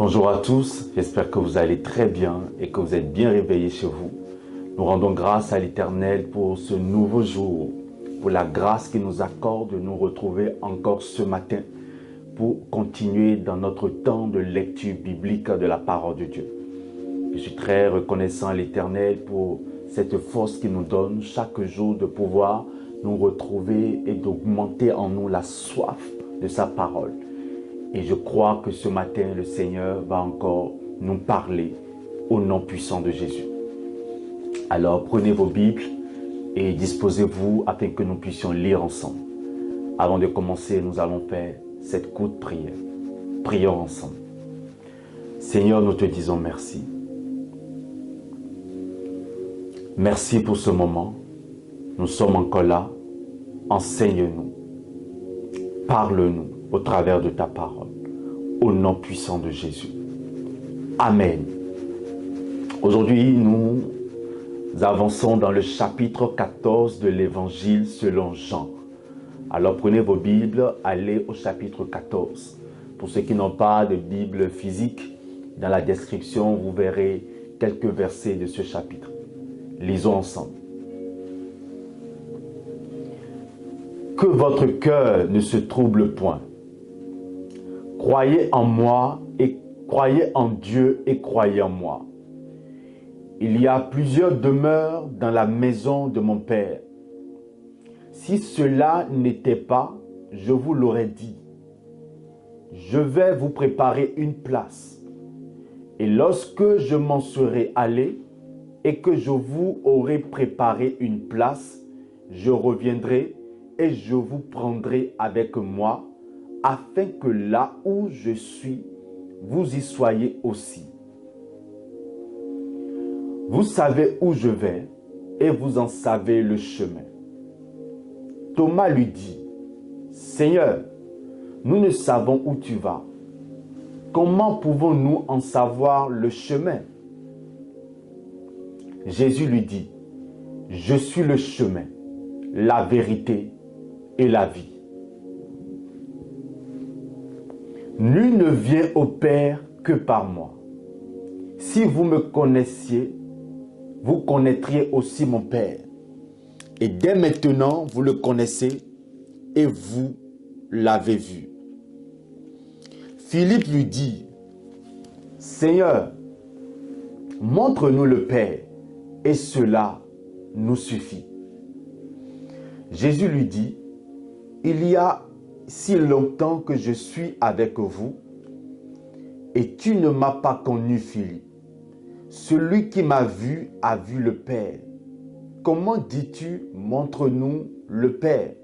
Bonjour à tous, j'espère que vous allez très bien et que vous êtes bien réveillés chez vous. Nous rendons grâce à l'Éternel pour ce nouveau jour, pour la grâce qu'il nous accorde de nous retrouver encore ce matin pour continuer dans notre temps de lecture biblique de la parole de Dieu. Je suis très reconnaissant à l'Éternel pour cette force qu'il nous donne chaque jour de pouvoir nous retrouver et d'augmenter en nous la soif de sa parole. Et je crois que ce matin, le Seigneur va encore nous parler au nom puissant de Jésus. Alors, prenez vos Bibles et disposez-vous afin que nous puissions lire ensemble. Avant de commencer, nous allons faire cette courte prière. Prions ensemble. Seigneur, nous te disons merci. Merci pour ce moment. Nous sommes encore là. Enseigne-nous. Parle-nous au travers de ta parole, au nom puissant de Jésus. Amen. Aujourd'hui, nous avançons dans le chapitre 14 de l'Évangile selon Jean. Alors prenez vos Bibles, allez au chapitre 14. Pour ceux qui n'ont pas de Bible physique, dans la description, vous verrez quelques versets de ce chapitre. Lisons ensemble. Que votre cœur ne se trouble point. Croyez en moi et croyez en Dieu et croyez en moi. Il y a plusieurs demeures dans la maison de mon Père. Si cela n'était pas, je vous l'aurais dit. Je vais vous préparer une place. Et lorsque je m'en serai allé et que je vous aurai préparé une place, je reviendrai et je vous prendrai avec moi, afin que là où je suis, vous y soyez aussi. Vous savez où je vais et vous en savez le chemin. Thomas lui dit, Seigneur, nous ne savons où tu vas. Comment pouvons-nous en savoir le chemin? Jésus lui dit, je suis le chemin, la vérité et la vie. Nul ne vient au Père que par moi. Si vous me connaissiez, vous connaîtriez aussi mon Père. Et dès maintenant, vous le connaissez et vous l'avez vu. Philippe lui dit, Seigneur, montre-nous le Père, et cela nous suffit. Jésus lui dit, il y a si longtemps que je suis avec vous, et tu ne m'as pas connu, Philippe. Celui qui m'a vu a vu le Père. Comment dis-tu, montre-nous le Père?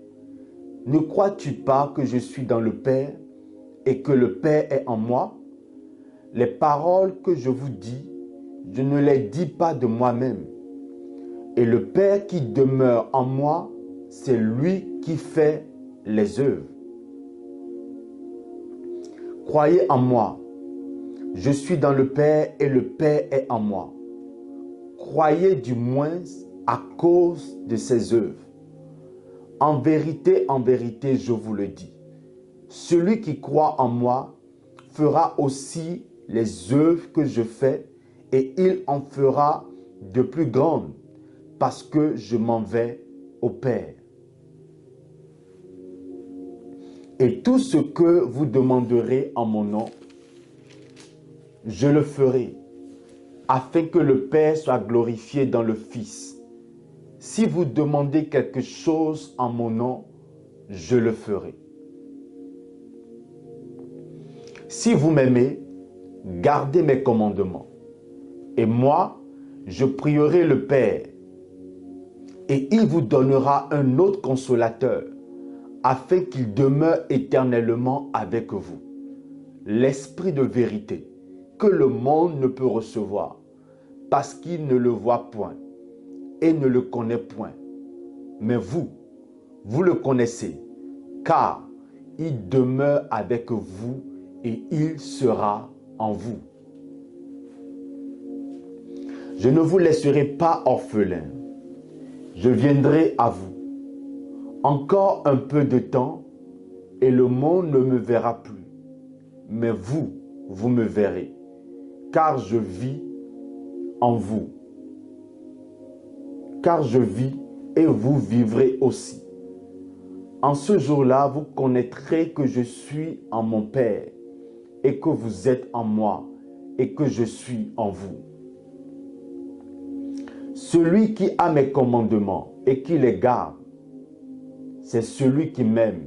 Ne crois-tu pas que je suis dans le Père et que le Père est en moi? Les paroles que je vous dis, je ne les dis pas de moi-même. Et le Père qui demeure en moi, c'est lui qui fait les œuvres. Croyez en moi. Je suis dans le Père et le Père est en moi. Croyez du moins à cause de ses œuvres. En vérité, je vous le dis. Celui qui croit en moi fera aussi les œuvres que je fais et il en fera de plus grandes parce que je m'en vais au Père. Et tout ce que vous demanderez en mon nom, je le ferai, afin que le Père soit glorifié dans le Fils. Si vous demandez quelque chose en mon nom, je le ferai. Si vous m'aimez, gardez mes commandements. Et moi, je prierai le Père, et il vous donnera un autre consolateur, afin qu'il demeure éternellement avec vous. L'Esprit de vérité, que le monde ne peut recevoir, parce qu'il ne le voit point et ne le connaît point. Mais vous, vous le connaissez, car il demeure avec vous et il sera en vous. Je ne vous laisserai pas orphelin, je viendrai à vous. Encore un peu de temps et le monde ne me verra plus. Mais vous, vous me verrez, car je vis en vous. Car je vis et vous vivrez aussi. En ce jour-là, vous connaîtrez que je suis en mon Père et que vous êtes en moi et que je suis en vous. Celui qui a mes commandements et qui les garde, c'est celui qui m'aime.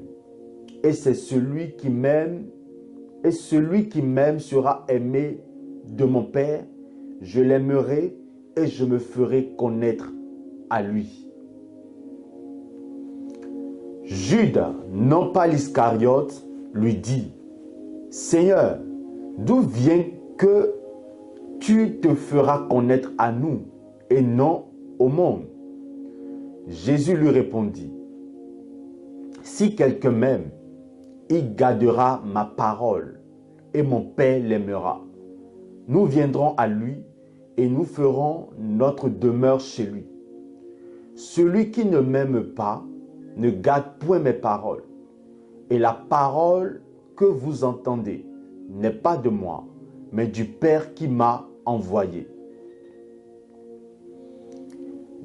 Et c'est celui qui m'aime, et celui qui m'aime sera aimé de mon Père. Je l'aimerai et je me ferai connaître à lui. Judas, non pas l'Iscariote, lui dit, Seigneur, d'où vient que tu te feras connaître à nous et non au monde? Jésus lui répondit, si quelqu'un m'aime, il gardera ma parole et mon Père l'aimera. Nous viendrons à lui et nous ferons notre demeure chez lui. Celui qui ne m'aime pas ne garde point mes paroles. Et la parole que vous entendez n'est pas de moi, mais du Père qui m'a envoyé.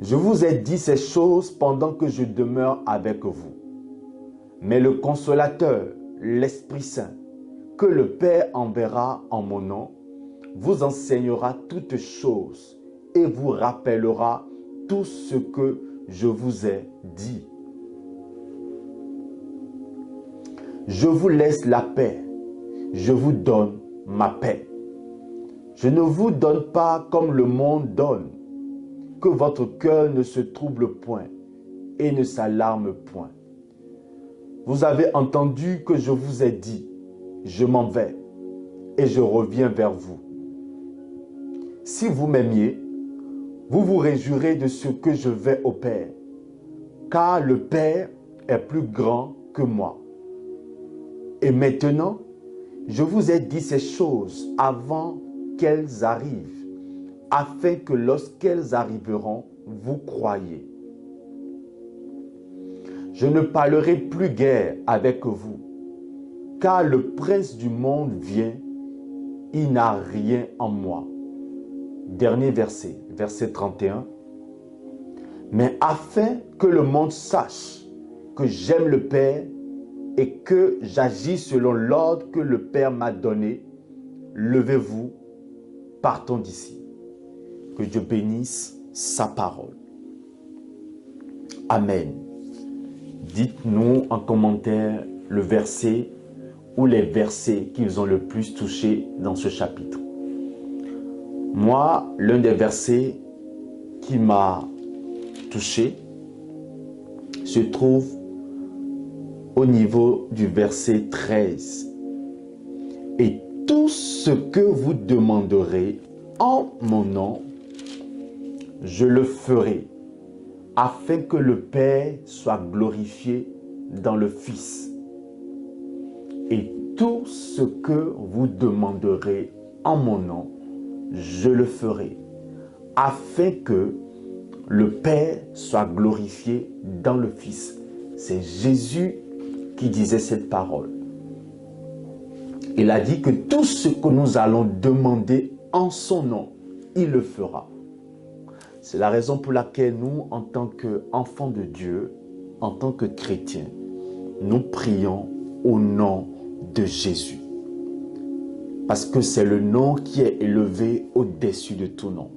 Je vous ai dit ces choses pendant que je demeure avec vous. Mais le Consolateur, l'Esprit Saint, que le Père enverra en mon nom, vous enseignera toutes choses et vous rappellera tout ce que je vous ai dit. Je vous laisse la paix, je vous donne ma paix. Je ne vous donne pas comme le monde donne, que votre cœur ne se trouble point et ne s'alarme point. Vous avez entendu que je vous ai dit, je m'en vais et je reviens vers vous. Si vous m'aimiez, vous vous réjouirez de ce que je vais au Père, car le Père est plus grand que moi. Et maintenant, je vous ai dit ces choses avant qu'elles arrivent, afin que lorsqu'elles arriveront, vous croyiez. Je ne parlerai plus guère avec vous, car le prince du monde vient, il n'a rien en moi. Dernier verset, verset 31. Mais afin que le monde sache que j'aime le Père et que j'agis selon l'ordre que le Père m'a donné, levez-vous, partons d'ici. Que Dieu bénisse sa parole. Amen. Dites-nous en commentaire le verset ou les versets qui vous ont le plus touché dans ce chapitre. Moi, l'un des versets qui m'a touché se trouve au niveau du verset 13. Et tout ce que vous demanderez en mon nom, je le ferai, afin que le Père soit glorifié dans le Fils. Et tout ce que vous demanderez en mon nom, je le ferai, afin que le Père soit glorifié dans le Fils. C'est Jésus qui disait cette parole. Il a dit que tout ce que nous allons demander en son nom, il le fera. C'est la raison pour laquelle nous, en tant qu'enfants de Dieu, en tant que chrétiens, nous prions au nom de Jésus. Parce que c'est le nom qui est élevé au-dessus de tout nom.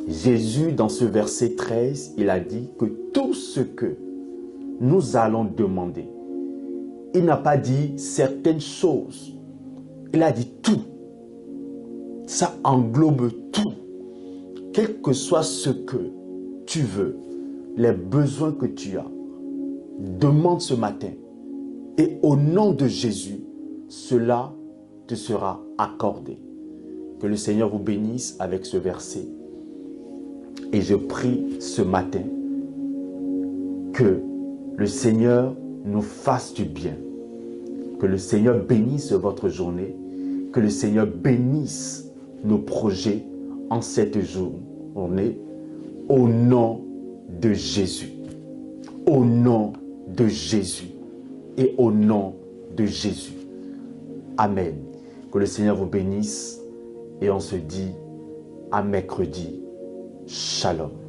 Jésus, dans ce verset 13, il a dit que tout ce que nous allons demander, il n'a pas dit certaines choses, il a dit tout. Ça englobe tout. Quel que soit ce que tu veux, les besoins que tu as, demande ce matin. Et au nom de Jésus, cela te sera accordé. Que le Seigneur vous bénisse avec ce verset. Et je prie ce matin que le Seigneur nous fasse du bien. Que le Seigneur bénisse votre journée. Que le Seigneur bénisse nos projets en cette journée. Au nom de Jésus. Au nom de Jésus. Et au nom de Jésus. Amen. Que le Seigneur vous bénisse et on se dit à mercredi. Shalom.